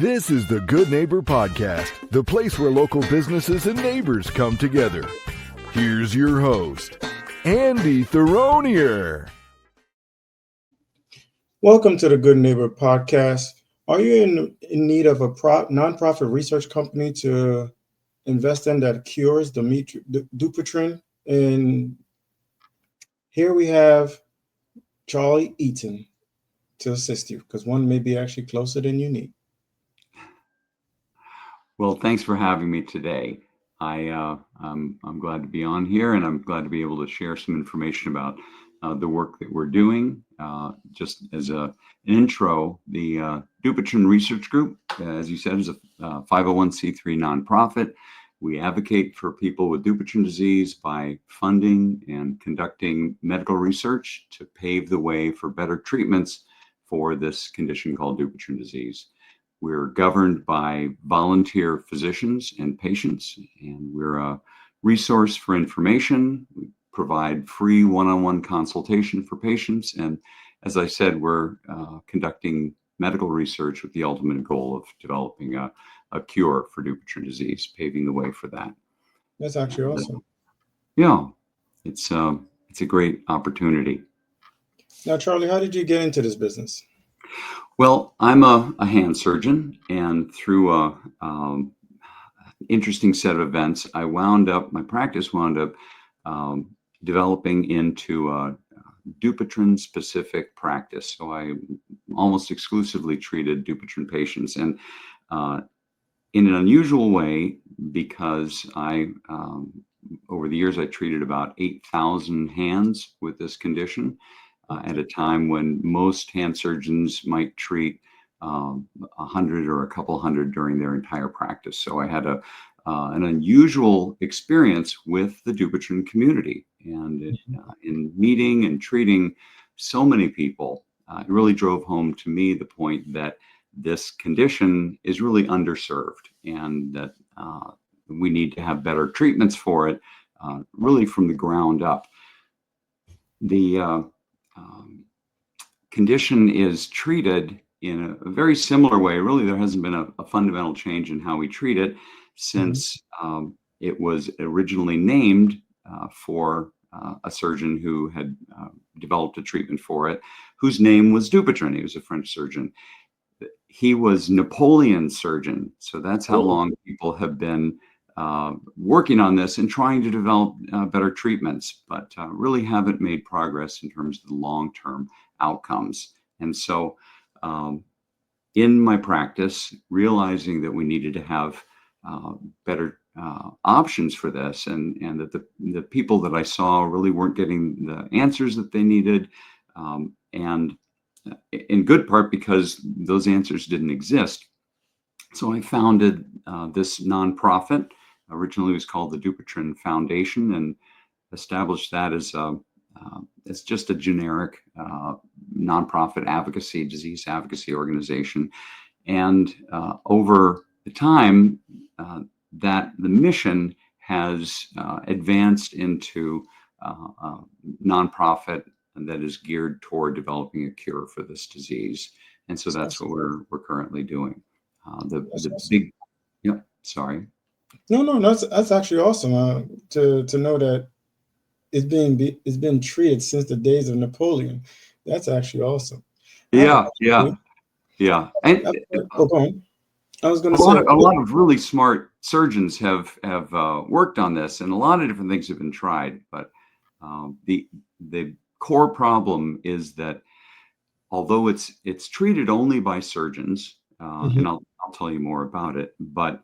This is the Good Neighbor Podcast, the place where local businesses and neighbors come together. Here's your host, Andy Theronier. Welcome to the Good Neighbor Podcast. Are you in need of a nonprofit research company to invest in that cures Dupuytren? And here we have Charles Eaton to assist you, because one may be actually closer than you need. Well, thanks for having me today. I'm glad to be on here, and I'm glad to be able to share some information about the work that we're doing. Just as an intro, the Dupuytren Research Group, as you said, is a 501c3 nonprofit. We advocate for people with Dupuytren disease by funding and conducting medical research to pave the way for better treatments for this condition called Dupuytren disease. We're governed by volunteer physicians and patients, and we're a resource for information. We provide free one-on-one consultation for patients. And as I said, we're conducting medical research with the ultimate goal of developing a cure for Dupuytren disease, paving the way for that. That's actually awesome. Yeah, it's a great opportunity. Now, Charlie, how did you get into this business? Well, I'm a hand surgeon, and through a interesting set of events, my practice wound up developing into a Dupuytren specific practice. So I almost exclusively treated Dupuytren patients, and in an unusual way, because over the years I treated about 8,000 hands with this condition. At a time when most hand surgeons might treat 100 or a couple hundred during their entire practice. So I had an unusual experience with the Dupuytren community, and in meeting and treating so many people, it really drove home to me the point that this condition is really underserved, and that we need to have better treatments for it, really from the ground up. The condition is treated in a very similar way. Really, there hasn't been a fundamental change in how we treat it since it was originally named for a surgeon who had developed a treatment for it, whose name was Dupuytren. He was a French surgeon. He was Napoleon's surgeon. So that's how long people have been working on this and trying to develop better treatments, but really haven't made progress in terms of the long-term outcomes. And so in my practice, realizing that we needed to have better options for this, and that the people that I saw really weren't getting the answers that they needed, and in good part because those answers didn't exist. So I founded this nonprofit. Originally it was called the Dupuytren Foundation, and established that as just a generic nonprofit disease advocacy organization. And over the time, that the mission has advanced into a nonprofit that is geared toward developing a cure for this disease. And so that's what we're currently doing. Sorry. No, that's actually awesome to know that it's been treated since the days of Napoleon. That's actually awesome. Yeah. And go on. I was going to say a lot of really smart surgeons have worked on this, and a lot of different things have been tried. But the core problem is that although it's treated only by surgeons, and I'll tell you more about it, but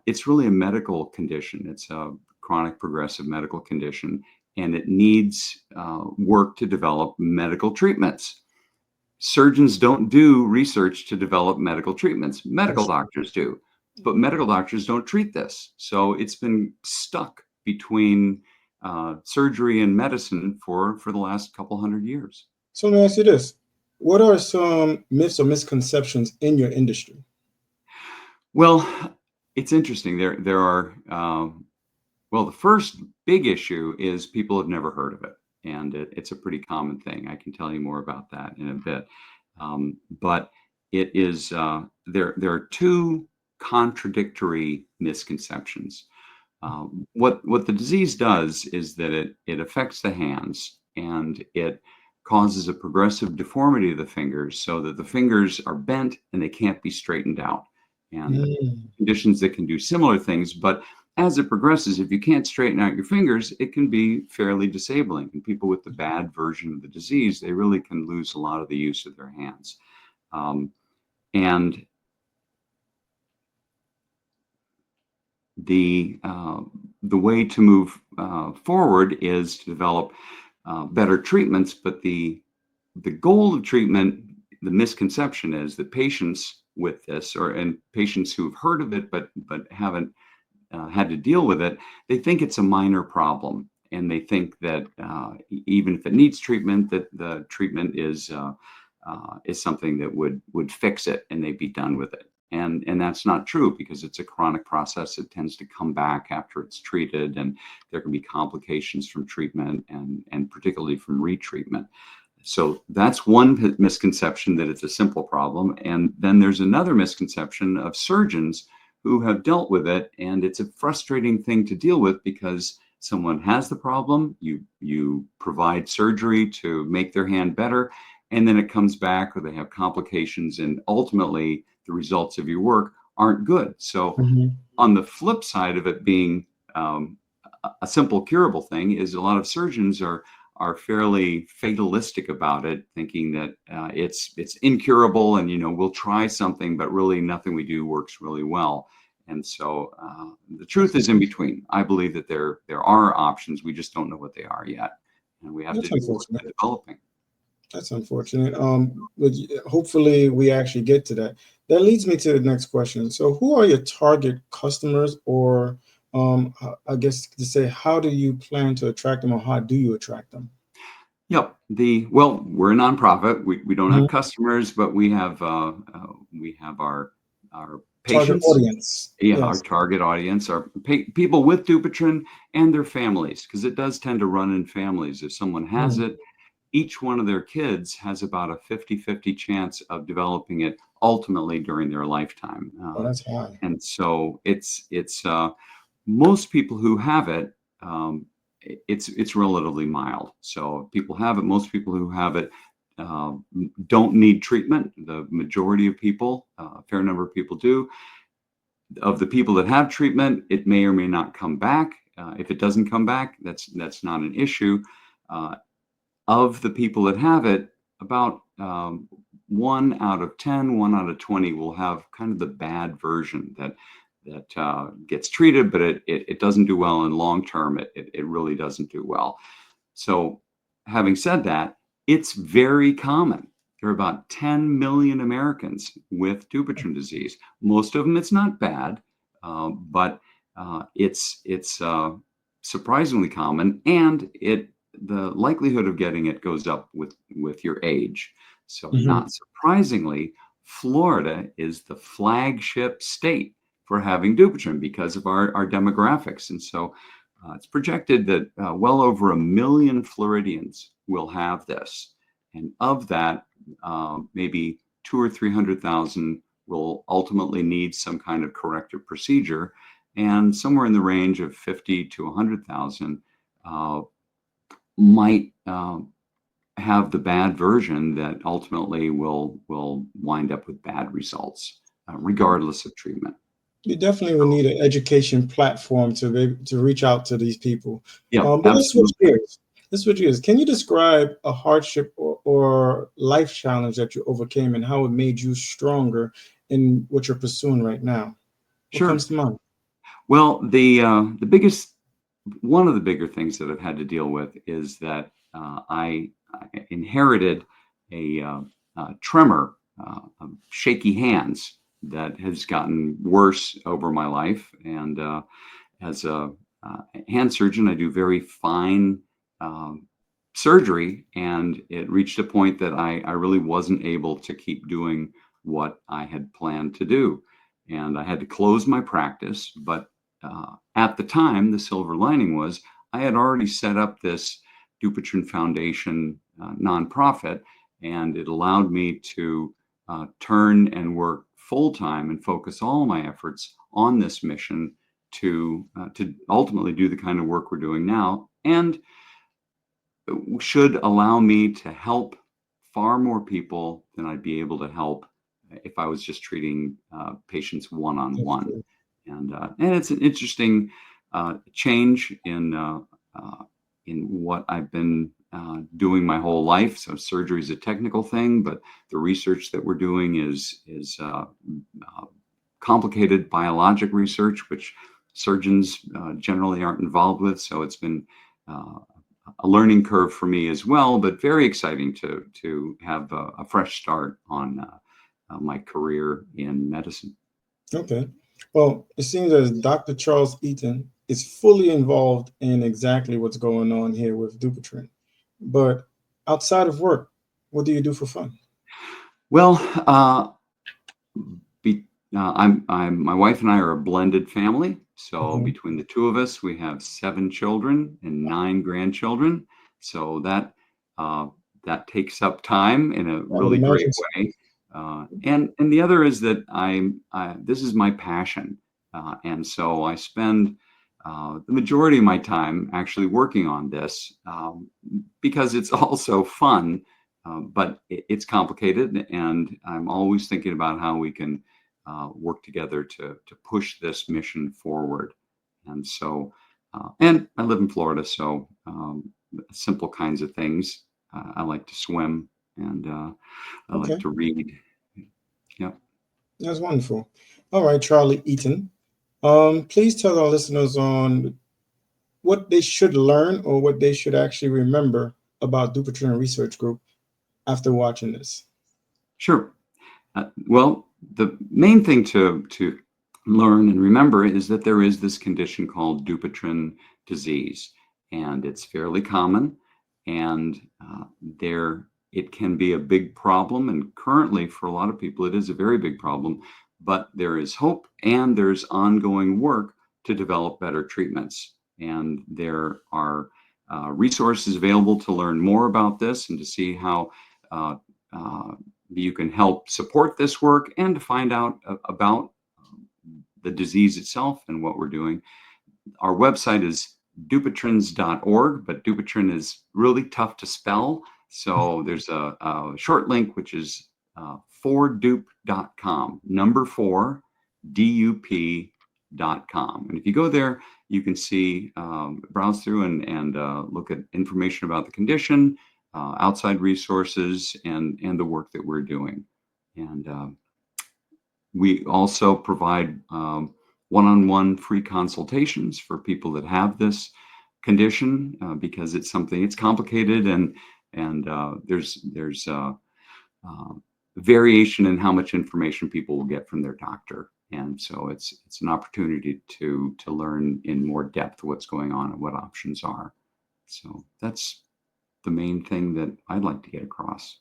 it's really a medical condition. It's a chronic progressive medical condition, and it needs work to develop medical treatments. Surgeons don't do research to develop medical treatments. Medical doctors do, but medical doctors don't treat this. So it's been stuck between surgery and medicine for the last couple hundred years. So let me ask you this. What are some myths or misconceptions in your industry? Well, it's interesting. There are, the first big issue is people have never heard of it. And it's a pretty common thing. I can tell you more about that in a bit. But it is there are two contradictory misconceptions. What the disease does is that it affects the hands, and it causes a progressive deformity of the fingers, so that the fingers are bent and they can't be straightened out. And conditions that can do similar things, but as it progresses, if you can't straighten out your fingers, it can be fairly disabling. And people with the bad version of the disease, they really can lose a lot of the use of their hands. And the way to move forward is to develop better treatments. But the goal of treatment, the misconception is that patients with this, and patients who've heard of it but haven't had to deal with it, they think it's a minor problem, and they think that even if it needs treatment, that the treatment is something that would fix it, and they'd be done with it. And that's not true, because it's a chronic process. It tends to come back after it's treated, and there can be complications from treatment, and particularly from retreatment. So that's one misconception, that it's a simple problem. And then there's another misconception of surgeons who have dealt with it, and it's a frustrating thing to deal with, because someone has the problem, you provide surgery to make their hand better, and then it comes back, or they have complications, and ultimately the results of your work aren't good. So on the flip side of it being a simple curable thing, is a lot of surgeons are fairly fatalistic about it, thinking that it's incurable, and we'll try something, but really nothing we do works really well. And so the truth is in between. I believe that there are options. We just don't know what they are yet, and we have to work at developing. That's unfortunate. But hopefully we actually get to that. That leads me to the next question. So who are your target customers, or I guess to say, how do you plan to attract them, or how do you attract them? Yep. Well, we're a nonprofit. We don't have customers, but we have our patients. Target audience. Yeah, Yes. our target audience are people with Dupuytren and their families, because it does tend to run in families. If someone has it, each one of their kids has about a 50-50 chance of developing it ultimately during their lifetime. That's high. And so it's most people who have it, it's relatively mild. So people have it. Most people who have it don't need treatment. The majority of people, a fair number of people do. Of the people that have treatment, it may or may not come back. If it doesn't come back, that's not an issue. Of the people that have it, about 1 out of 10, 1 out of 20 will have kind of the bad version that gets treated, but it doesn't do well in long term. It really doesn't do well. So having said that, it's very common. There are about 10 million Americans with Dupuytren disease. Most of them, it's not bad, but it's surprisingly common, and the likelihood of getting it goes up with your age. So not surprisingly, Florida is the flagship state for having Dupuytren because of our demographics. And so it's projected that well over 1 million Floridians will have this. And of that, maybe 200,000 or 300,000 will ultimately need some kind of corrective procedure. And somewhere in the range of 50 to 100,000 might have the bad version that ultimately will wind up with bad results, regardless of treatment. You definitely will need an education platform to reach out to these people. Yeah, but let's switch gears. Can you describe a hardship or life challenge that you overcame, and how it made you stronger in what you're pursuing right now? What comes to mind? Well, one of the bigger things that I've had to deal with is that I inherited a tremor of shaky hands that has gotten worse over my life. And as a hand surgeon, I do very fine surgery, and it reached a point that I really wasn't able to keep doing what I had planned to do. And I had to close my practice. But at the time, the silver lining was I had already set up this Dupuytren Foundation nonprofit, and it allowed me to turn and work full time and focus all my efforts on this mission to ultimately do the kind of work we're doing now, and should allow me to help far more people than I'd be able to help if I was just treating patients one-on-one. And it's an interesting change in what I've been doing my whole life. So surgery is a technical thing, but the research that we're doing is complicated biologic research, which surgeons generally aren't involved with. So it's been a learning curve for me as well, but very exciting to have a fresh start on my career in medicine. Okay. Well, it seems as Dr. Charles Eaton is fully involved in exactly what's going on here with Dupuytren. But outside of work, what do you do for fun? Well, my wife and I are a blended family. So between the two of us, we have 7 children and 9 grandchildren. So that takes up time in a really great way. And the other is that this is my passion. And so I spend the majority of my time actually working on this because it's also fun, but it's complicated. And I'm always thinking about how we can work together to push this mission forward. And so, and I live in Florida, so simple kinds of things. I like to swim and I like to read. Yeah. That's wonderful. All right, Charlie Eaton. Please tell our listeners on what they should learn or what they should actually remember about Dupuytren Research Group after watching this. Sure. Well, the main thing to learn and remember is that there is this condition called Dupuytren disease, and it's fairly common, and it can be a big problem. And currently, for a lot of people, it is a very big problem. But there is hope, and there's ongoing work to develop better treatments. And there are resources available to learn more about this and to see how you can help support this work and to find out about the disease itself and what we're doing. Our website is dupuytrens.org, but Dupuytren is really tough to spell. So there's a short link, which is 4dup.com, number 4, DUP.com. And if you go there, you can see, browse through and look at information about the condition, outside resources, and the work that we're doing. And we also provide one-on-one free consultations for people that have this condition because it's complicated and there's variation in how much information people will get from their doctor. And so it's an opportunity to learn in more depth what's going on and what options are. So that's the main thing that I'd like to get across.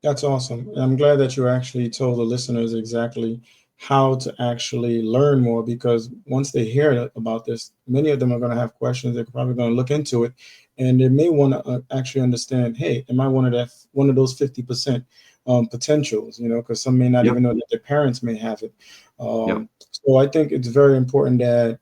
That's awesome. I'm glad that you actually told the listeners exactly how to actually learn more, because once they hear about this, many of them are going to have questions. They're probably going to look into it, and they may want to actually understand, hey, am I one of those 50% potentials, because some may not even know that their parents may have it. So I think it's very important that,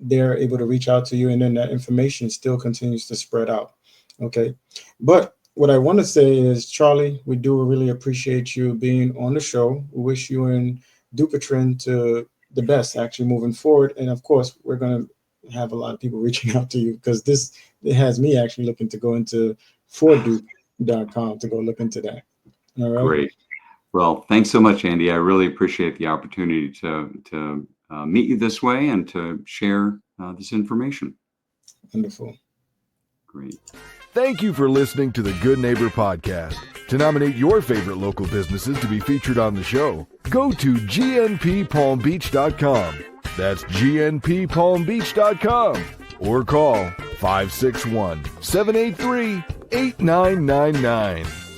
they're able to reach out to you, and then that information still continues to spread out. Okay. But what I want to say is, Charlie, we do really appreciate you being on the show. We wish you and Dupuytren to the best actually moving forward. And of course, we're going to have a lot of people reaching out to you, because it has me actually looking to go into 4dup.com to go look into that. All right. Great. Well, thanks so much, Andy. I really appreciate the opportunity to meet you this way and to share this information. Wonderful. Great. Thank you for listening to the Good Neighbor Podcast. To nominate your favorite local businesses to be featured on the show, go to gnppalmbeach.com. That's gnppalmbeach.com. Or call 561-783-8999.